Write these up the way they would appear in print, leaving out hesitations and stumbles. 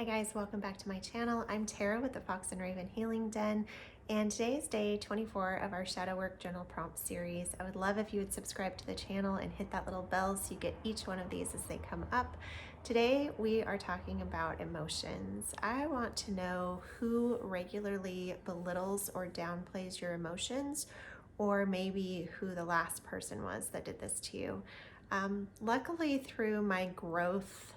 Hi guys, welcome back to my channel. I'm Tara with the Fox and Raven Healing Den, and today is day 24 of our Shadow Work Journal Prompt series. I would love if you would subscribe to the channel and hit that little bell so you get each one of these as they come up. Today we are talking about emotions. I want to know who regularly belittles or downplays your emotions, or maybe who the last person was that did this to you. Luckily, through my growth,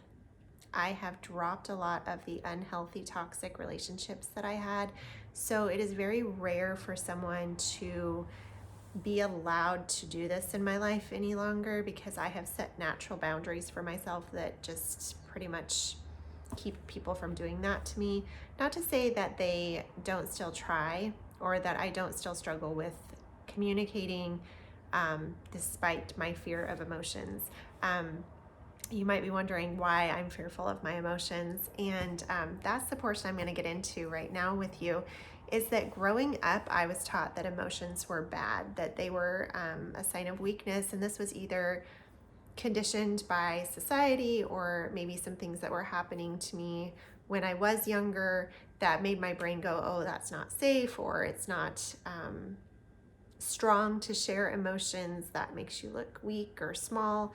I have dropped a lot of the unhealthy, toxic relationships that I had. So it is very rare for someone to be allowed to do this in my life any longer, because I have set natural boundaries for myself that just pretty much keep people from doing that to me. Not to say that they don't still try, or that I don't still struggle with communicating despite my fear of emotions. You might be wondering why I'm fearful of my emotions, and that's the portion I'm going to get into right now with you. Is that growing up, I was taught that emotions were bad, that they were a sign of weakness, and this was either conditioned by society or maybe some things that were happening to me when I was younger that made my brain go, oh, that's not safe, or it's not strong to share emotions, that makes you look weak or small.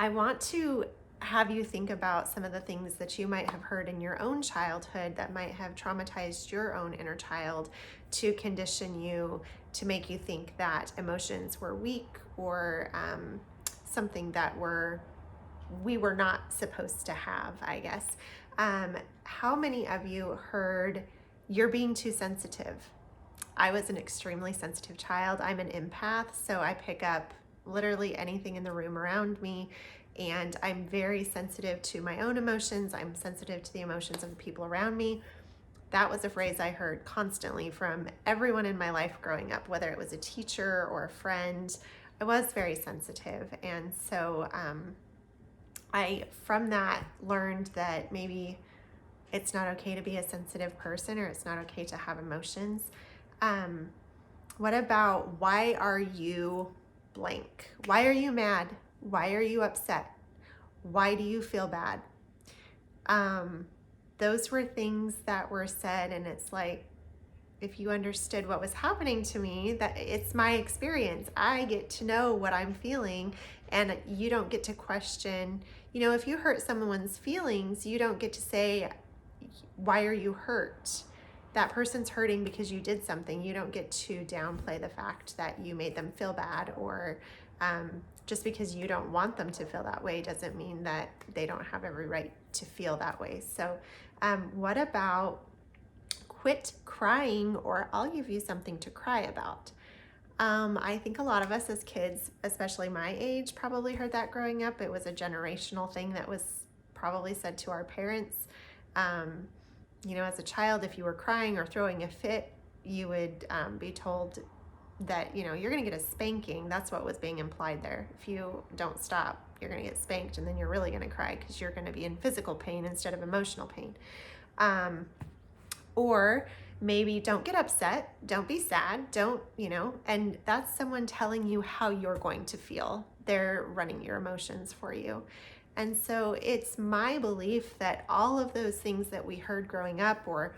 I want to have you think about some of the things that you might have heard in your own childhood that might have traumatized your own inner child to condition you, to make you think that emotions were weak, or something that we were not supposed to have, I guess. How many of you heard, "You're being too sensitive"? I was an extremely sensitive child. I'm an empath, so I pick up literally anything in the room around me, and I'm very sensitive to my own emotions. I'm sensitive to the emotions of the people around me. That was a phrase I heard constantly from everyone in my life growing up, whether it was a teacher or a friend. I was very sensitive, and so I from that learned that maybe it's not okay to be a sensitive person, or it's not okay to have emotions. What about, why are you blank? Why are you mad? Why are you upset? Why do you feel bad? Those were things that were said, and it's like, if you understood what was happening to me, that it's my experience. I get to know what I'm feeling, and you don't get to question. If you hurt someone's feelings, you don't get to say, why are you hurt? That person's hurting because you did something. You don't get to downplay the fact that you made them feel bad, or just because you don't want them to feel that way doesn't mean that they don't have every right to feel that way. So what about, quit crying, or I'll give you something to cry about? I think a lot of us as kids, especially my age, probably heard that growing up. It was a generational thing that was probably said to our parents. As a child, if you were crying or throwing a fit, you would be told that, you're going to get a spanking. That's what was being implied there. If you don't stop, you're going to get spanked, and then you're really going to cry because you're going to be in physical pain instead of emotional pain. Or maybe, don't get upset, don't be sad, don't, and that's someone telling you how you're going to feel. They're running your emotions for you. And so it's my belief that all of those things that we heard growing up, or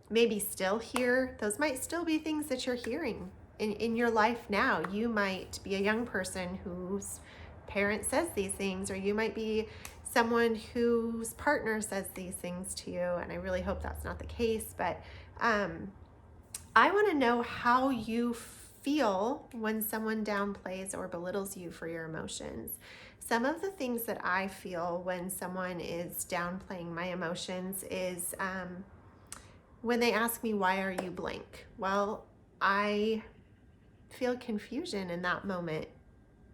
maybe still hear, those might still be things that you're hearing in your life now. You might be a young person whose parent says these things, or you might be someone whose partner says these things to you, and I really hope that's not the case. But I want to know how you feel when someone downplays or belittles you for your emotions. Some of the things that I feel when someone is downplaying my emotions is when they ask me, why are you blank? Well, I feel confusion in that moment.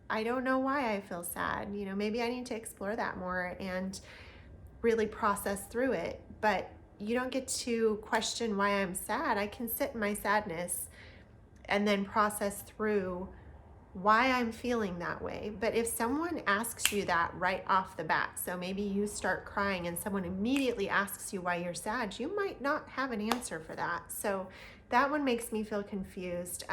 I don't know why I feel sad. Maybe I need to explore that more and really process through it. But you don't get to question why I'm sad. I can sit in my sadness and then process through why I'm feeling that way. But if someone asks you that right off the bat, so maybe you start crying and someone immediately asks you why you're sad, you might not have an answer for that. So that one makes me feel confused.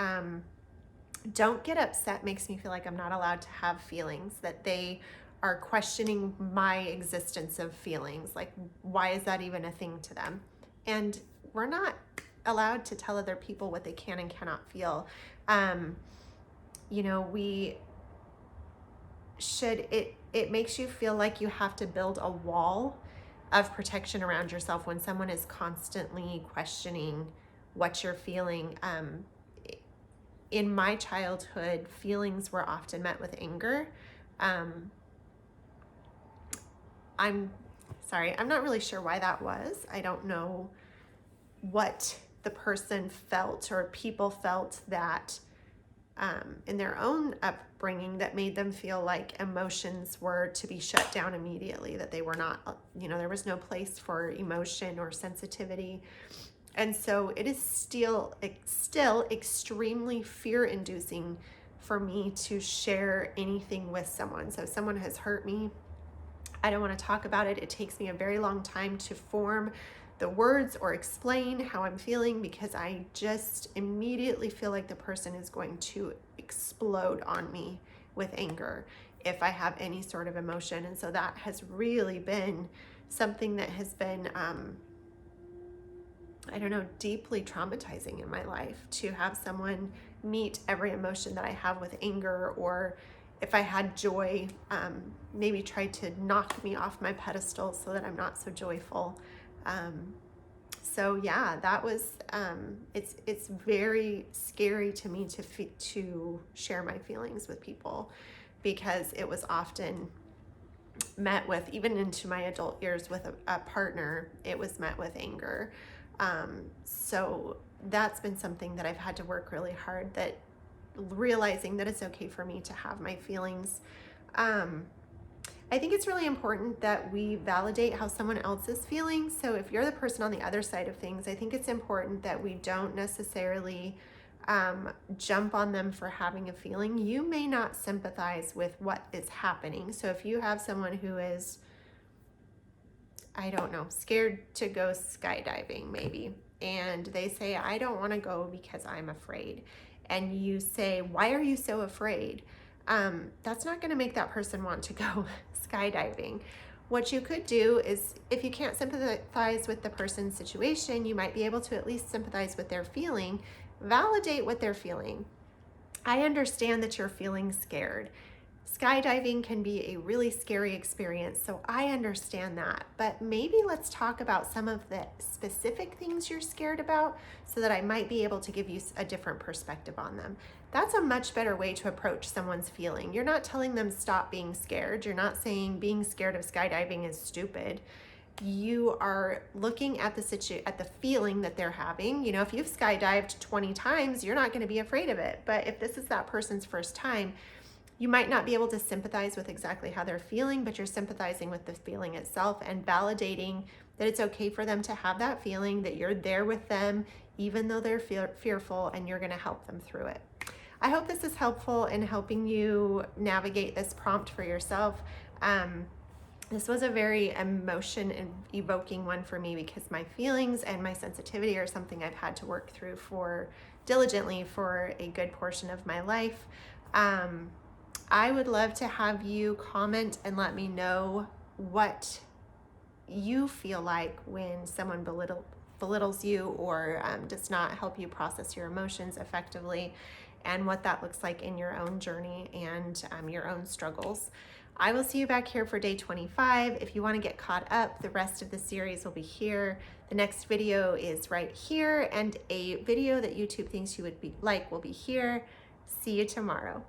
Don't get upset makes me feel like I'm not allowed to have feelings, that they are questioning my existence of feelings. Like, why is that even a thing to them? And we're not allowed to tell other people what they can and cannot feel. You know, we should, it makes you feel like you have to build a wall of protection around yourself when someone is constantly questioning what you're feeling. In my childhood, feelings were often met with anger. I'm sorry, I'm not really sure why that was. I don't know what the person felt or people felt that in their own upbringing that made them feel like emotions were to be shut down immediately, that they were not, you know, there was no place for emotion or sensitivity. And so it is still extremely fear-inducing for me to share anything with someone. So if someone has hurt me, I don't want to talk about it. It takes me a very long time to form the words or explain how I'm feeling, because I just immediately feel like the person is going to explode on me with anger if I have any sort of emotion. And so that has really been something that has been, I don't know, deeply traumatizing in my life, to have someone meet every emotion that I have with anger, or if I had joy, maybe try to knock me off my pedestal so that I'm not so joyful. So yeah, that was, it's very scary to me to share my feelings with people, because it was often met with, even into my adult years with a partner, it was met with anger. So that's been something that I've had to work really hard, that realizing that it's okay for me to have my feelings. I think it's really important that we validate how someone else is feeling. So if you're the person on the other side of things, I think it's important that we don't necessarily jump on them for having a feeling. You may not sympathize with what is happening. So if you have someone who is, I don't know, scared to go skydiving maybe, and they say, I don't want to go because I'm afraid. And you say, why are you so afraid? That's not going to make that person want to go skydiving. What you could do is, if you can't sympathize with the person's situation, you might be able to at least sympathize with their feeling, validate what they're feeling. I understand that you're feeling scared. Skydiving can be a really scary experience, so I understand that. But maybe let's talk about some of the specific things you're scared about, so that I might be able to give you a different perspective on them. That's a much better way to approach someone's feeling. You're not telling them stop being scared. You're not saying being scared of skydiving is stupid. You are looking at the feeling that they're having. You know, if you've skydived 20 times, you're not going to be afraid of it. But if this is that person's first time, you might not be able to sympathize with exactly how they're feeling, but you're sympathizing with the feeling itself and validating that it's okay for them to have that feeling, that you're there with them, even though they're fearful, and you're going to help them through it. I hope this is helpful in helping you navigate this prompt for yourself. This was a very emotion evoking one for me, because my feelings and my sensitivity are something I've had to work through diligently for a good portion of my life. I would love to have you comment and let me know what you feel like when someone belittles you or does not help you process your emotions effectively, and what that looks like in your own journey and your own struggles. I will see you back here for day 25. If you want to get caught up, the rest of the series will be here. The next video is right here, and a video that YouTube thinks you would like will be here. See you tomorrow.